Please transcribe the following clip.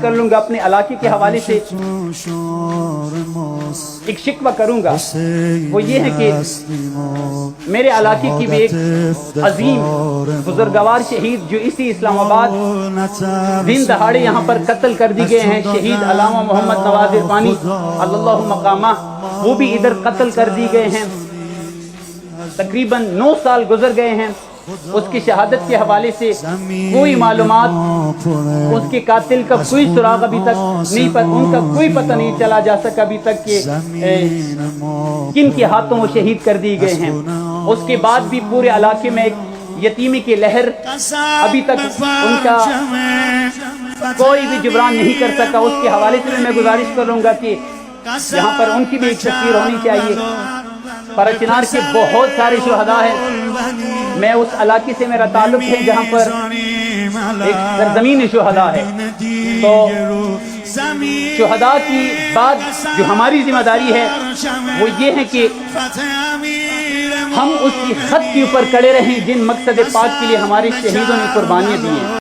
کر لوں گا اپنے علاقے کے حوالے سے ایک شکوہ کروں گا، وہ یہ ہے کہ میرے علاقے کی بھی ایک عظیم بزرگوار شہید جو اسی اسلام آباد دن دہاڑے یہاں پر قتل کر دی گئے ہیں، شہید علامہ محمد نواز عرفانی اللہ مقامہ، وہ بھی ادھر قتل کر دی گئے ہیں۔ تقریباً 9 سال گزر گئے ہیں، اس کی شہادت کے حوالے سے کوئی معلومات، اس کے قاتل کا کوئی سراغ ابھی تک نہیں، ان کا کوئی پتہ نہیں چلا جا سکا ابھی تک کہ کن کے ہاتھوں وہ شہید کر دی گئے ہیں۔ اس کے بعد بھی پورے علاقے میں ایک یتیمی کی لہر ابھی تک ان کا کوئی بھی جبران نہیں کر سکا۔ اس کے حوالے سے میں گزارش کروں گا کہ یہاں پر ان کی بھی ایک تصویر ہونی چاہیے۔ پرچنار کے بہت سارے شہداء ہیں، میں اس علاقے سے میرا تعلق ہے جہاں پر ایک سرزمین شہداء ہے، تو شہداء کی بات جو ہماری ذمہ داری ہے وہ یہ ہے کہ ہم اس کی خط کے اوپر کڑے رہیں جن مقصد پاک کے لیے ہمارے شہیدوں نے قربانیاں دی ہیں۔